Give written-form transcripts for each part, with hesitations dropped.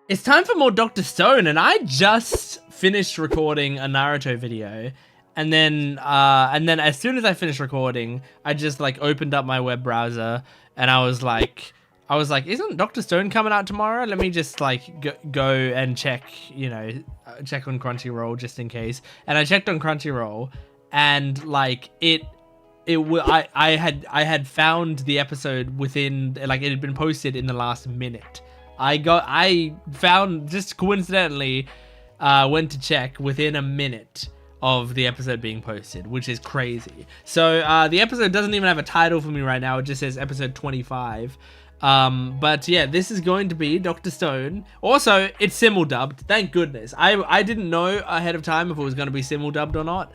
It's time for more Dr. Stone, and I just finished recording a Naruto video, and then as soon as I finished recording, I just like opened up my web browser, and I was like, isn't Dr. Stone coming out tomorrow? Let me just like go and check, check on Crunchyroll just in case. And I checked on Crunchyroll, and like I had found the episode within, like, it had been posted in the last minute. I found, just coincidentally, went to check within a minute of the episode being posted, which is crazy. So the episode doesn't even have a title for me right now. It just says episode 25. But yeah, this is going to be Dr. Stone. Also, it's simul-dubbed. Thank goodness. I didn't know ahead of time if it was going to be simul-dubbed or not.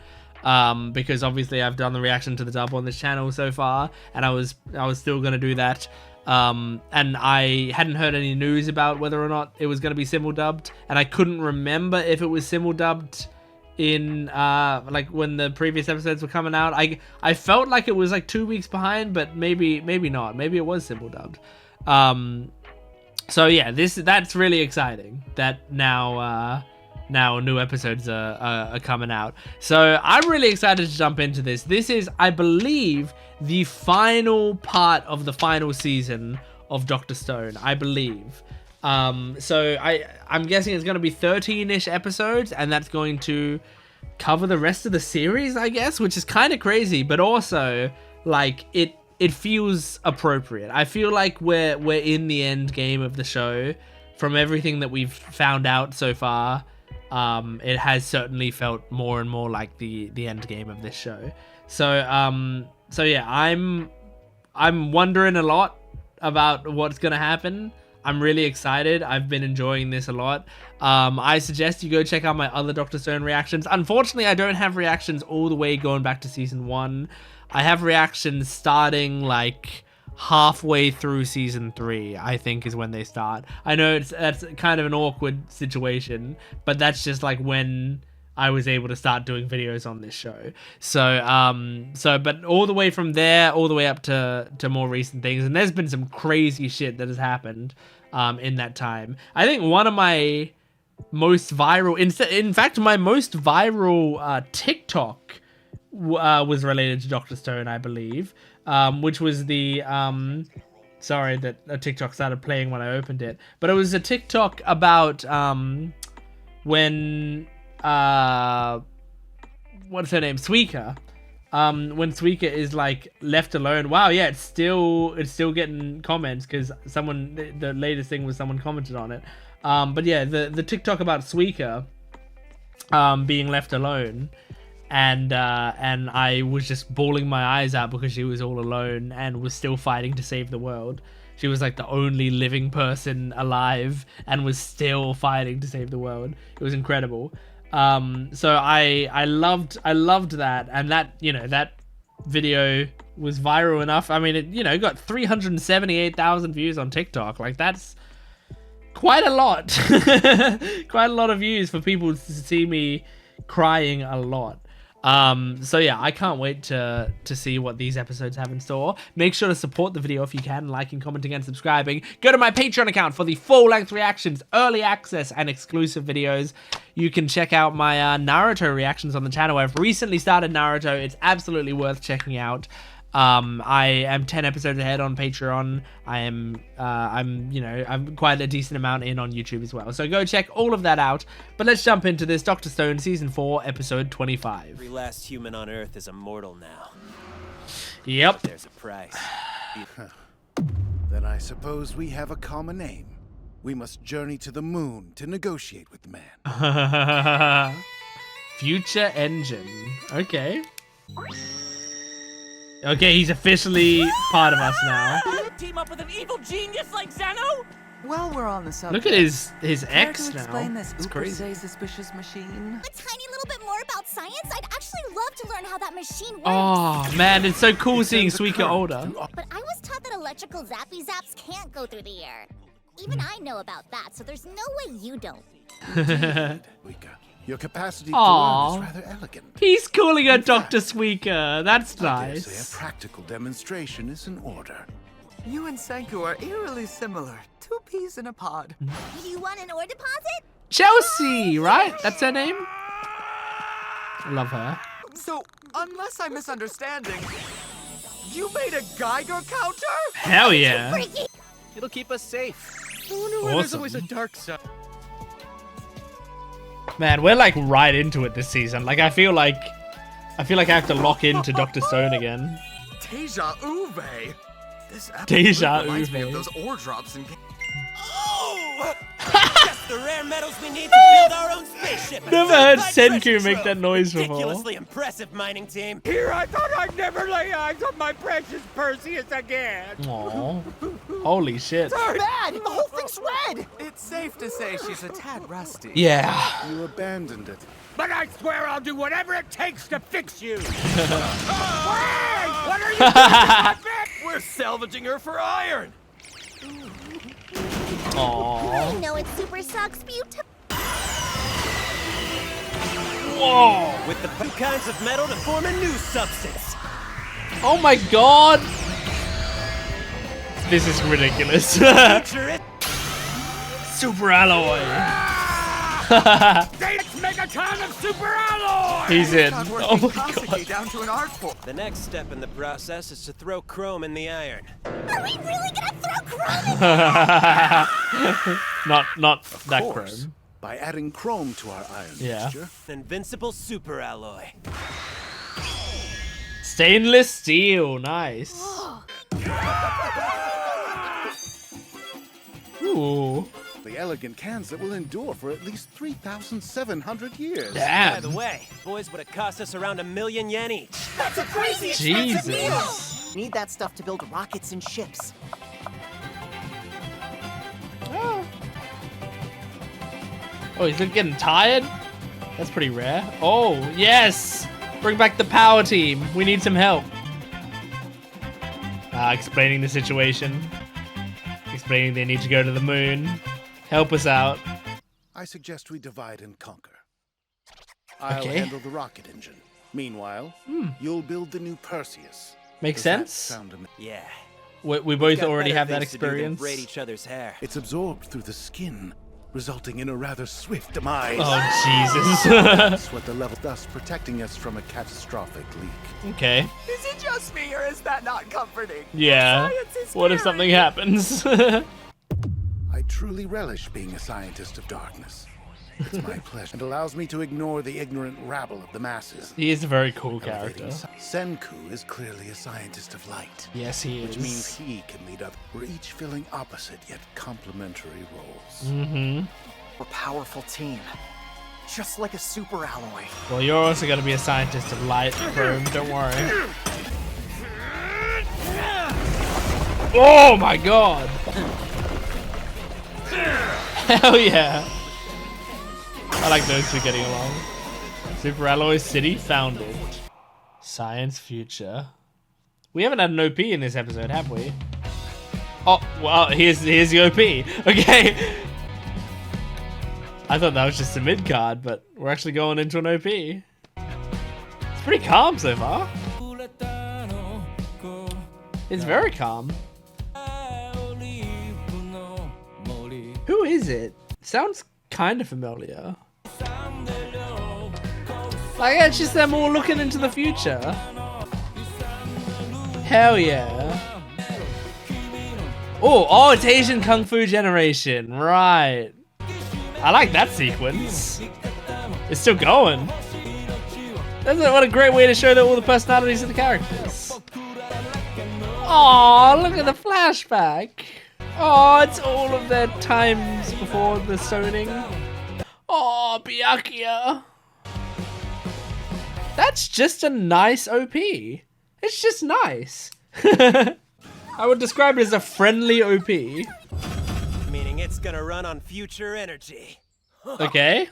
Because obviously I've done the reaction to the dub on this channel so far, and I was still going to do that. And I hadn't heard any news about whether or not it was going to be simul-dubbed, and I couldn't remember if it was simul-dubbed in like when the previous episodes were coming out. I felt like it was like 2 weeks behind, but maybe not. Maybe it was simul-dubbed. So yeah, that's really exciting that now new episodes are coming out. So I'm really excited to jump into this. This is, I believe, the final part of the final season of Dr. Stone, I believe. So I'm guessing it's going to be 13-ish episodes, and that's going to cover the rest of the series, I guess, which is kind of crazy, but also like it feels appropriate. I feel like we're in the end game of the show. From everything that we've found out so far, it has certainly felt more and more like the end game of this show. So yeah, I'm wondering a lot about what's gonna happen. I'm really excited. I've been enjoying this a lot. I suggest you go check out my other Dr. Stone reactions. Unfortunately, I don't have reactions all the way going back to season 1. I have reactions starting like halfway through season 3, I think, is when they start. I know that's kind of an awkward situation, but that's just like when I was able to start doing videos on this show. But all the way from there, all the way up to more recent things, and there's been some crazy shit that has happened in that time. I think one of my most viral, in fact, my most viral TikTok was related to Dr. Stone, I believe, which was the sorry that a TikTok started playing when I opened it, but it was a TikTok about when what's her name, Suika, when Suika is like left alone. Wow, yeah, it's still getting comments because the latest thing was someone commented on it. But yeah, the TikTok about Suika being left alone, and I was just bawling my eyes out because she was all alone and was still fighting to save the world. She was like the only living person alive and was still fighting to save the world. It was incredible. So I loved that, and that, that video was viral enough. I mean, it got 378,000 views on TikTok. Like, that's quite a lot. Quite a lot of views for people to see me crying a lot. So yeah, I can't wait to see what these episodes have in store. Make sure to support the video if you can, liking, commenting, and subscribing. Go to my Patreon account for the full-length reactions, early access, and exclusive videos. You can check out my Naruto reactions on the channel. I've recently started Naruto. It's absolutely worth checking out. I am 10 episodes ahead on Patreon. I'm quite a decent amount in on YouTube as well. So go check all of that out. But let's jump into this Dr. Stone Season 4, Episode 25. Every last human on Earth is immortal now. Yep. But there's a price. Then I suppose we have a common aim. We must journey to the moon to negotiate with the man. Future Engine. Okay. Okay, he's officially part of us now. Team up with an evil genius like Zeno? While we're on the subject, Look at his ex to now. explain this It's crazy. suspicious machine. A tiny little bit more about science? I'd actually love to learn how that machine works. Oh man, it's so cool seeing Suika older. But I was taught that electrical zappy zaps can't go through the air. Even I know about that, so there's no way you don't. Wika, your capacity to Aw. learn is rather elegant. He's calling her Dr. Suika. That's I dare say nice. a practical demonstration is in order. You and Senku are eerily similar. Two peas in a pod. You want an ore deposit? Chelsea, right? That's her name? Love her. So, unless I'm misunderstanding, you made a Geiger counter? Hell yeah. Freaky! It'll keep us safe. Awesome. dark side. Man, we're like right into it this season. Like I feel like I have to lock into Dr. Stone again. Deja Uve. This Deja reminds me of Uve. those ore drops in. Oh! Just the rare metals we need to build our own spaceship. Never heard Certified Senku treasure make trove. that noise before. Ridiculously impressive, mining team. Here I thought I'd never lay eyes on my precious Perseus again. Aw. Holy shit. Bad! The whole thing's red! It's safe to say she's a tad rusty. Yeah. You abandoned it. But I swear I'll do whatever it takes to fix you. Hey! What are you doing to my bed? We're salvaging her for iron. Aw. I know it super sucks, but you took. Whoa. With the two kinds of metal to form a new substance. Oh my god. This is ridiculous. Future it. Super alloy. Let's make a ton of super alloy! He's in. Not Oh working my Kasuke god. down to an art form. The next step in the process is to throw chrome in the iron. Are we really gonna throw chrome in? not Of that course. chrome. By adding chrome to our iron Yeah. mixture. Invincible super alloy. Stainless steel. Nice. Ooh. The elegant cans that will endure for at least 3,700 years. By Damn. the way, boys would have cost us around 1,000,000 yen each. That's a crazy Jesus. Need that stuff to build rockets and ships. Oh, he's getting tired? That's pretty rare. Oh, yes! Bring back the power team. We need some help. Explaining the situation. Explaining they need to go to the moon. Help us out. I suggest we divide and conquer. I'll Okay. handle the rocket engine. Meanwhile, you'll build the new Perseus. Makes Does that sense. sound Yeah. We both Got already better have that things to do than experience. braid each other's hair. It's absorbed through the skin, resulting in a rather swift demise. Oh, Jesus. That's what the level, thus protecting us from a catastrophic leak. Okay. Is it just me, or is that not comforting? Yeah. Science is What if scary. something happens? I truly relish being a scientist of darkness. It's my pleasure. It allows me to ignore the ignorant rabble of the masses. He is a very cool Elevating character. Senku is clearly a scientist of light, Yes, he which means is. he can lead others. We're each filling opposite yet complementary roles. Mm-hmm. We're a powerful team. Just like a super alloy. Well, you're also going to be a scientist of light, Chrome. Don't worry. Oh my god! Hell yeah! I like those two getting along. Super Alloy City founded. Science future. We haven't had an OP in this episode, have we? Oh, well, here's the OP. Okay. I thought that was just a mid card, but we're actually going into an OP. It's pretty calm so far. It's very calm. Who is it? Sounds kind of familiar. Like, it's just them all looking into the future. Hell yeah. Oh, it's Asian Kung Fu generation. Right. I like that sequence. It's still going. What a great way to show that all the personalities of the characters. Oh, look at the flashback. Oh, it's all of their times before the stoning. Oh, Byakuya. That's just a nice OP. It's just nice. I would describe it as a friendly OP. Meaning it's gonna run on future energy. Okay.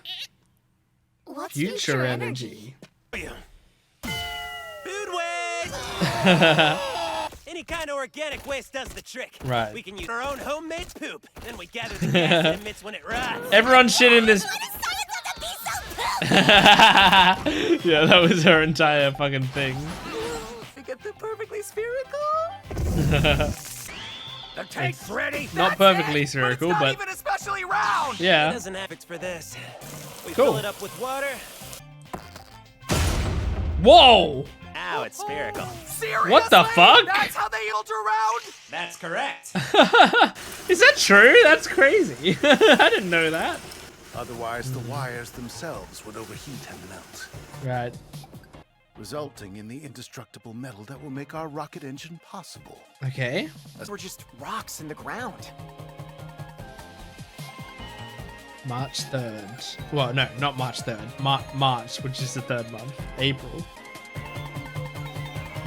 What's Future energy. Food waste! Any kind of organic waste does the trick. Right. We can use our own homemade poop. Then we gather the gas it emits when it rots. Everyone shit in this. Why does science have to be so poop? Yeah, that was her entire fucking thing. To get the perfectly spherical? The tank's ready. Not perfectly spherical, But it's not but even especially round. It yeah. doesn't have fix for this. We Cool. fill it up with water. Whoa! Now it's spherical. Seriously? What the fuck? That's how they yield around? That's correct. Is that true? That's crazy. I didn't know that. Otherwise, the wires themselves would overheat and melt, Right. resulting in the indestructible metal that will make our rocket engine possible. Okay. We're just rocks in the ground. March 3rd. Well, no, not March 3rd. March, which is the 3rd month. April.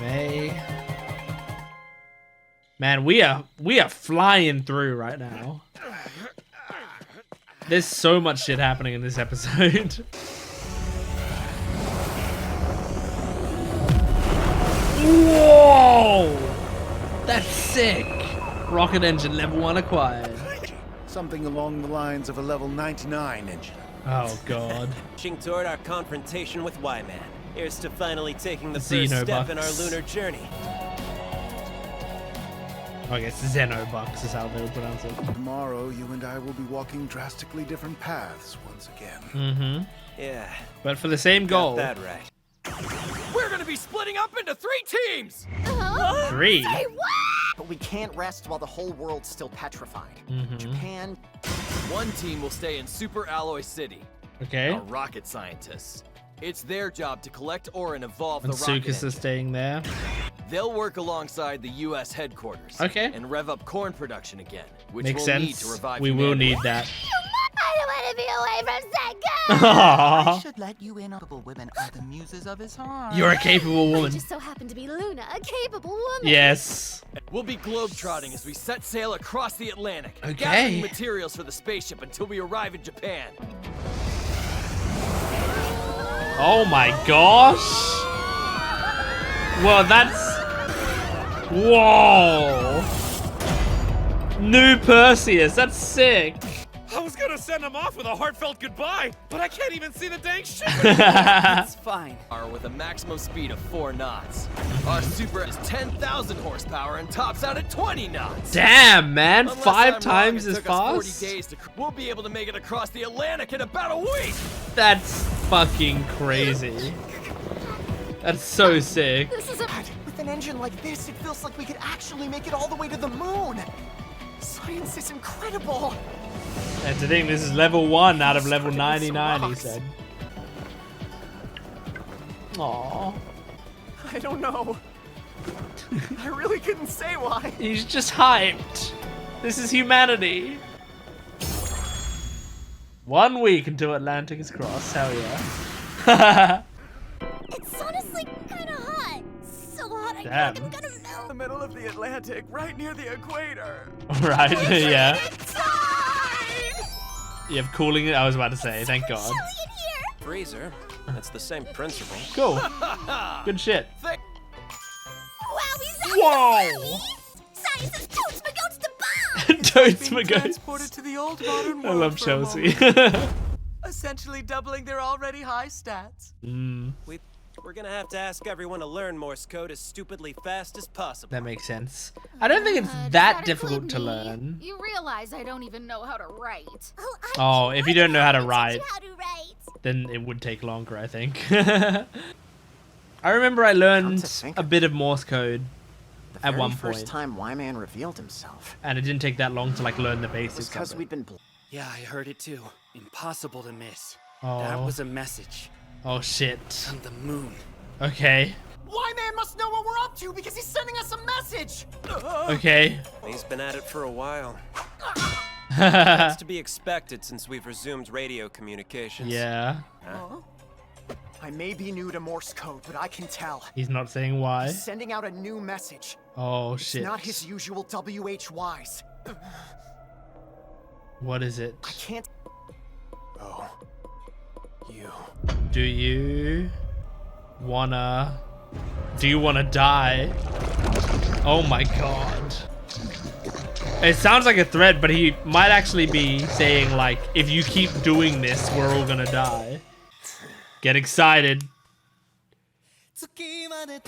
May. Man, we are flying through right now. There's so much shit happening in this episode. Whoa! That's sick. Rocket engine level 1 acquired. Something along the lines of a level 99 engine. Oh god. Pushing toward our confrontation with Y-Man. Here's to finally taking the first step in our Xenobucks. lunar journey. I guess Xenobucks is how they would pronounce it. Tomorrow, you and I will be walking drastically different paths once again. Mm-hmm. Yeah, But for the same got goal. that right. We're gonna be splitting up into 3 teams. 3. But we can't rest while the whole world's still petrified. Japan. One team will stay in Super Alloy City. Okay. Our rocket scientists. It's their job to collect ore and evolve And the rocket Sukas is engine. staying there. They'll work alongside the U.S. headquarters. Okay. And rev up corn production again, which Makes we'll need sense. to revive We will humanity. need that. I don't want to be away from Senku! Aww. Should let you in on women are the muses of his heart. You're a capable I woman. just so happen to be Luna, a capable woman. Yes. We'll be globetrotting as we set sail across the Atlantic, Okay. gathering materials for the spaceship until we arrive in Japan. Oh my gosh. Well, that's... Whoa. New Perseus. That's sick. I was gonna send him off with a heartfelt goodbye, but I can't even see the dang ship. It's fine. With a maximum speed of 4 knots. Our Super has 10,000 horsepower and tops out at 20 knots. Damn, man. Unless 5 I'm wrong, times it as took us 40 fast? days to we'll be able to make it across the Atlantic in about a week. That's fucking crazy. That's so sick. This is a... With an engine like this, it feels like we could actually make it all the way to the moon. Science is incredible. And to think this is level 1 out of level Started with some 99, he rocks. said. Aww. I don't know. I really couldn't say why. He's just hyped. This is humanity. 1 week until Atlantic is crossed. Hell yeah. It's honestly kind of hot. So hot, I feel Damn. like I'm gonna melt. The middle of the Atlantic, right near the equator. Right, yeah. Inside! You have cooling. I was about to say, thank God. Chilly in here. Freezer. That's the same principle. Cool. Good shit. Wowie, Whoa! Science is totes my goats to bomb! Totes my goats. Transported to the old modern I world love for a Chelsea. moment, essentially doubling their already high stats. We're gonna have to ask everyone to learn Morse code as stupidly fast as possible. That makes sense. I don't think it's Does that include difficult to me? learn. You realize I don't even know how to write. Oh, if you don't know how to write, How to write. then it would take longer, I think. I remember I Come learned to think a of bit of Morse code The at very one first point, time Y-Man revealed himself, and it didn't take that long to like learn the it was basics because of we'd it. been Yeah, I heard it too. Impossible to miss. Oh. That was a message Oh shit. from the moon. Okay. Y-Man must know what we're up to because he's sending us a message! Okay. He's been at it for a while. Yeah. It's to be expected since we've resumed radio communications. I may be new to Morse code, but I can tell. He's not saying why. He's sending out a new message. Oh It's shit. not his usual WHYs. What is it? I can't... Oh. You. Do you wanna die? Oh my god. It sounds like a threat, but he might actually be saying like, if you keep doing this, we're all gonna die. Get excited.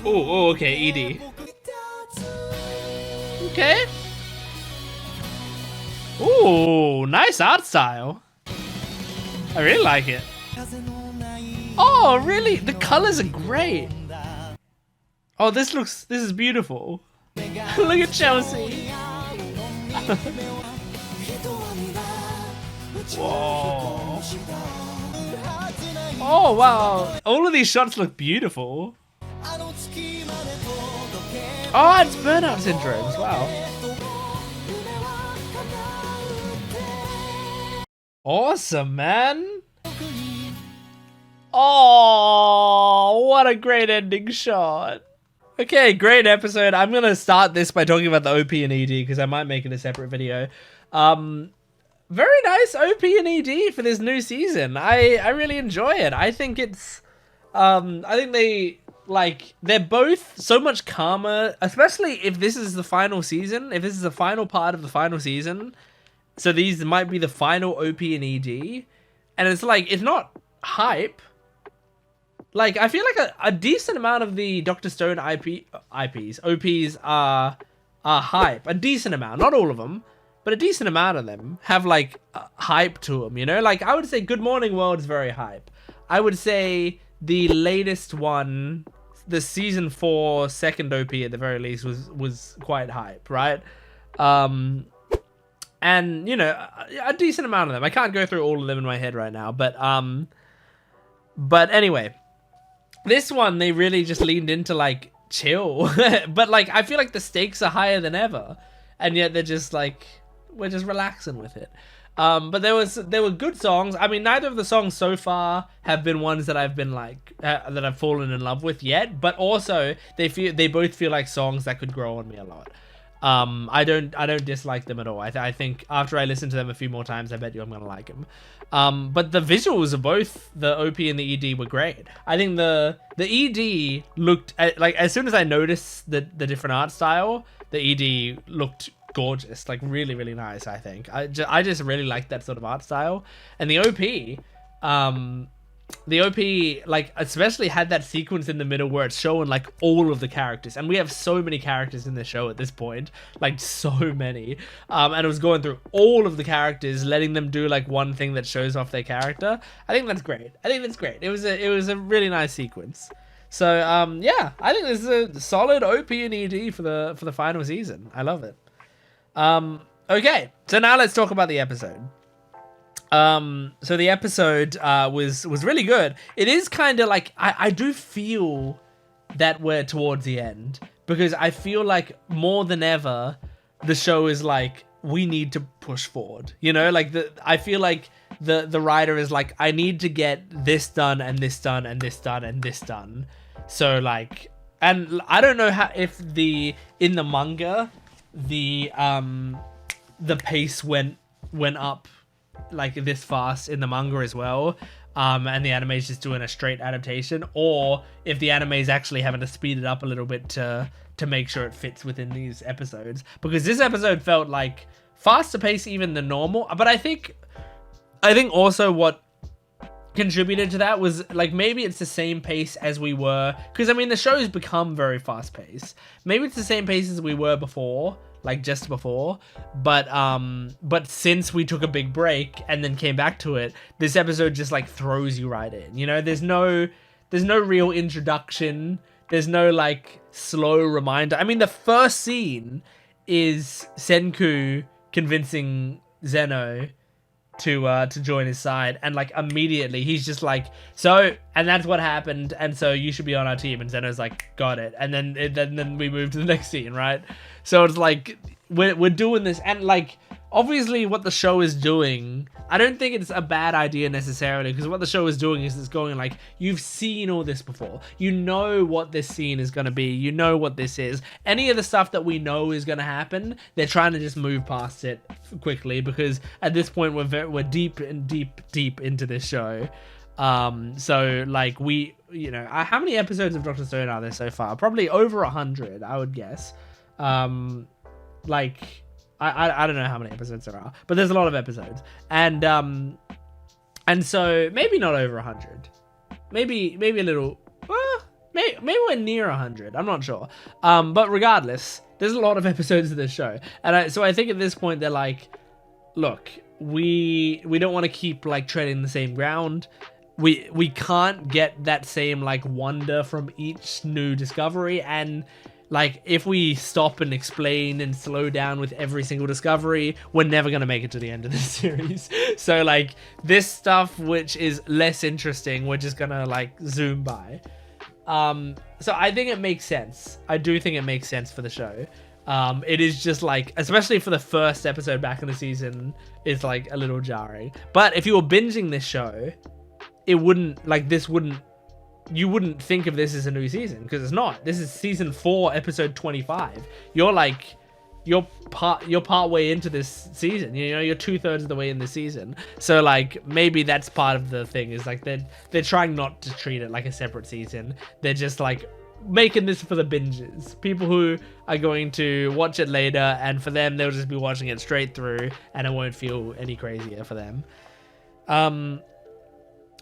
Oh, okay, ED. Okay. Ooh, nice art style. I really like it. Oh, really? The colors are great. Oh, this is beautiful. Look at Chelsea. Whoa. Oh, wow. All of these shots look beautiful. Oh, it's burnout syndromes. Wow. Awesome, man. Oh, what a great ending shot. Okay, great episode. I'm going to start this by talking about the OP and ED because I might make it a separate video. Very nice OP and ED for this new season. I really enjoy it. I think it's I think they're both so much calmer, especially if this is the final season, if this is the final part of the final season. So these might be the final OP and ED. And it's like, it's not hype. Like, I feel like a decent amount of the Dr. Stone OPs are hype. A decent amount, not all of them, but a decent amount of them have like hype to them, you know? Like, I would say Good Morning World is very hype. I would say the latest one, the season 4 second OP at the very least, was quite hype, right? And you know, a decent amount of them. I can't go through all of them in my head right now, but anyway, this one they really just leaned into like chill, but like I feel like the stakes are higher than ever, and yet they're just like, we're just relaxing with it. But there were good songs. I mean, neither of the songs so far have been ones that I've been like that I've fallen in love with yet, but also they both feel like songs that could grow on me a lot. I don't dislike them at all. I think after I listen to them a few more times, I bet you I'm gonna like them. But the visuals of both the OP and the ED were great. I think the ED looked like, as soon as I noticed the different art style, the ED looked gorgeous, like really, really nice. I think I just really like that sort of art style. And the OP, like, especially had that sequence in the middle where it's showing like all of the characters, and we have so many characters in the show at this point, like so many, and it was going through all of the characters, letting them do like one thing that shows off their character. I think that's great. It was a really nice sequence. So yeah, I think this is a solid OP and ED for the final season. I love it. Okay, so now let's talk about the episode. So the episode was really good. It is kind of like, I do feel that we're towards the end, because I feel like more than ever the show is like, we need to push forward, you know? Like I feel like the writer is like, I need to get this done and this done and this done and this done. So like, and I don't know how, if in the manga the pace went up like this fast in the manga as well, and the anime is just doing a straight adaptation, or if the anime is actually having to speed it up a little bit to make sure it fits within these episodes, because this episode felt like faster pace even than normal. But I think also what contributed to that was like, maybe it's the same pace as we were, because I mean the show's become very fast paced. Maybe it's the same pace as we were before, like just before, but since we took a big break and then came back to it, this episode just like throws you right in, you know? There's no real introduction, there's no like slow reminder. I mean, the first scene is Senku convincing Zeno to join his side, and like immediately he's just like, so, and that's what happened, and so you should be on our team, and Zeno's like, got it. And then we move to the next scene, right? So it's like we're doing this, and like obviously what the show is doing, I don't think it's a bad idea necessarily, because what the show is doing is it's going like, you've seen all this before, you know what this scene is going to be, you know what this is, any of the stuff that we know is going to happen, they're trying to just move past it quickly, because at this point we're deep into this show. So like you know, how many episodes of Dr. Stone are there so far? Probably over 100, I would guess. Like I don't know how many episodes there are, but there's a lot of episodes, and so maybe not over 100, maybe a little, maybe we're near 100. I'm not sure. But regardless, there's a lot of episodes of this show, and so I think at this point they're like, look, we don't want to keep like treading the same ground. We can't get that same like wonder from each new discovery, and like if we stop and explain and slow down with every single discovery, we're never gonna make it to the end of this series. So like this stuff which is less interesting, we're just gonna like zoom by. So I think it makes sense. I do think it makes sense for the show. It is just like, especially for the first episode back in the season, it's like a little jarring. But if you were binging this show, it wouldn't, like, you wouldn't think of this as a new season, because it's not. This is season 4, episode 25. You're part way into this season. You know, you're 2/3 of the way in the season. So like maybe that's part of the thing, is like they're trying not to treat it like a separate season. They're just like making this for the bingers, people who are going to watch it later, and for them they'll just be watching it straight through, and it won't feel any crazier for them.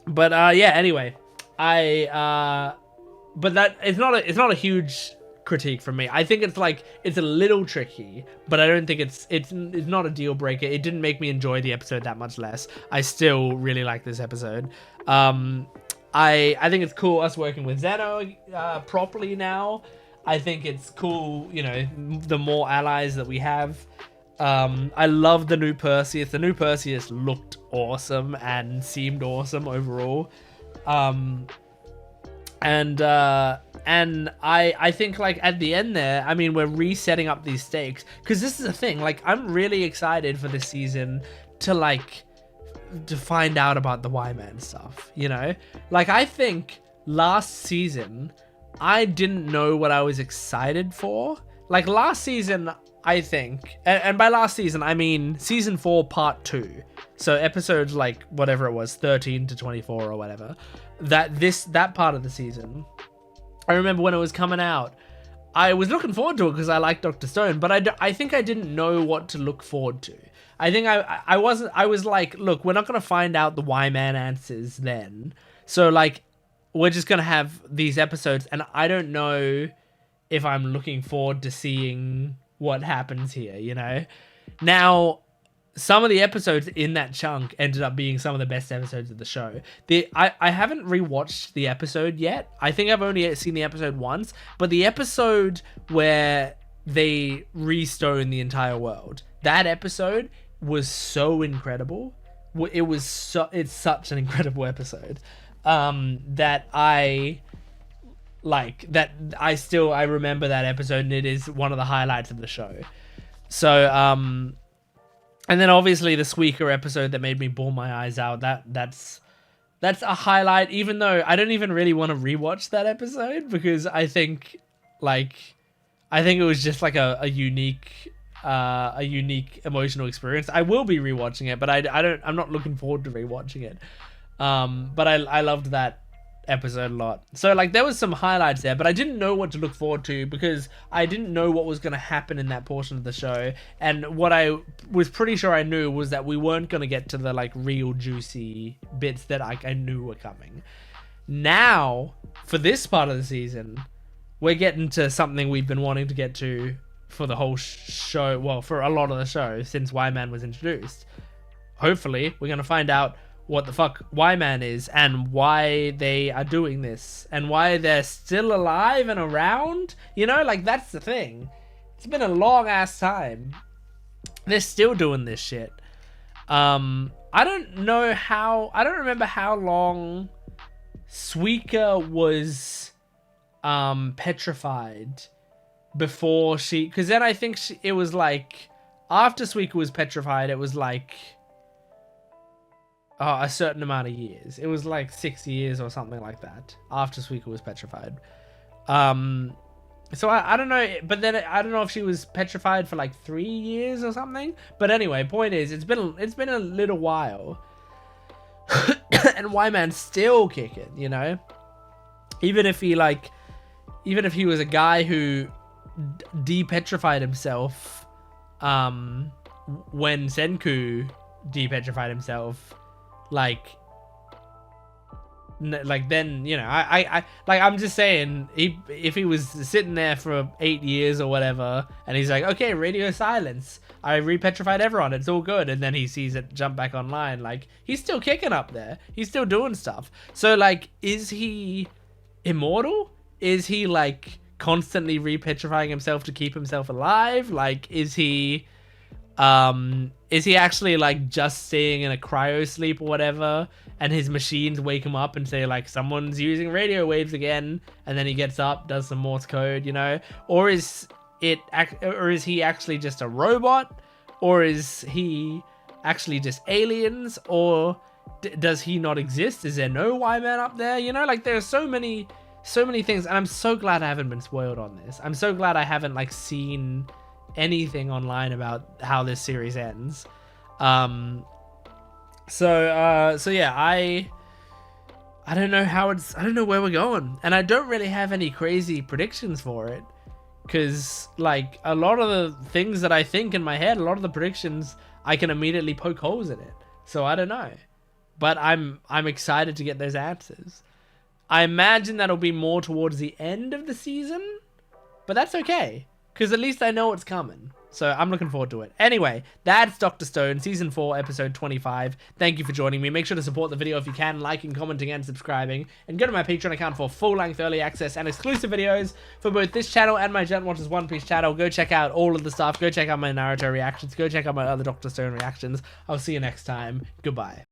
But yeah, anyway, but that it's not a huge critique from me. I think it's like, it's a little tricky, but I don't think it's not a deal breaker. It didn't make me enjoy the episode that much less. I still really like this episode. I think it's cool us working with Zeno properly now. I think it's cool, you know, the more allies that we have. I love the new Perseus. The new Perseus looked awesome and seemed awesome overall. And I think like at the end there, I mean, we're resetting up these stakes, because this is the thing, like I'm really excited for this season to find out about the Y-Man stuff, you know? Like I think last season, I didn't know what I was excited for. Like last season, I think, and by last season, I mean season 4, part 2. So episodes like whatever it was, 13 to 24 or whatever. That part of the season, I remember when it was coming out, I was looking forward to it because I liked Dr. Stone, but I think I didn't know what to look forward to. I think I was like, look, we're not going to find out the Y-Man answers then. So like, we're just going to have these episodes, and I don't know if I'm looking forward to seeing what happens here, you know? Now, some of the episodes in that chunk ended up being some of the best episodes of the show. I haven't rewatched the episode yet. I think I've only seen the episode once, but the episode where they restone the entire world, that episode was so incredible. It's such an incredible episode that I remember that episode, and it is one of the highlights of the show. So and then obviously the Squeaker episode that made me bawl my eyes out, that's a highlight, even though I don't even really want to rewatch that episode, because I think it was just like a unique emotional experience. I will be rewatching it, but I'm not looking forward to rewatching it. But I loved that episode a lot. So like there was some highlights there, but I didn't know what to look forward to, because I didn't know what was going to happen in that portion of the show. And what I was pretty sure I knew was that we weren't going to get to the like real juicy bits that I knew were coming. Now, for this part of the season, we're getting to something we've been wanting to get to for the whole show. Well, for a lot of the show since Y-Man was introduced. Hopefully, we're going to find out what the fuck Y-Man is, and why they are doing this, and why they're still alive and around. You know, like that's the thing. It's been a long ass time. They're still doing this shit. I don't remember how long Suika was petrified before she, because then I think it was like after Suika was petrified, it was like a certain amount of years. It was like 6 years or something like that after Suika was petrified. So I don't know, but then I don't know if she was petrified for like 3 years or something. But anyway, point is, it's been a little while, and Y-Man's still kicking. You know, even if he was a guy who de-petrified himself, when Senku de-petrified himself, like like then, you know, I like, I'm just saying, if he was sitting there for 8 years or whatever, and he's like, okay, radio silence, I repetrified everyone, it's all good, and then he sees it jump back online, like, he's still kicking up there, he's still doing stuff. So like, is he immortal? Is he like constantly repetrifying himself to keep himself alive? Like, is he actually like just staying in a cryo sleep or whatever, and his machines wake him up and say like, someone's using radio waves again, and then he gets up, does some Morse code, you know? Or is he actually just a robot? Or is he actually just aliens? Or does he not exist? Is there no Y-Man up there? You know, like, there are so many things, and I'm so glad I haven't been spoiled on this. I'm so glad I haven't like seen anything online about how this series ends. So yeah, I don't know I don't know where we're going, and I don't really have any crazy predictions for it, because like a lot of the things that I think in my head, a lot of the predictions, I can immediately poke holes in it. So I don't know, but I'm excited to get those answers. I imagine that'll be more towards the end of the season, but that's okay, because at least I know what's coming. So I'm looking forward to it. Anyway, that's Dr. Stone, Season 4, Episode 25. Thank you for joining me. Make sure to support the video if you can, liking, commenting, and subscribing. And go to my Patreon account for full-length early access and exclusive videos for both this channel and my Jent Watches One Piece channel. Go check out all of the stuff. Go check out my Naruto reactions. Go check out my other Dr. Stone reactions. I'll see you next time. Goodbye.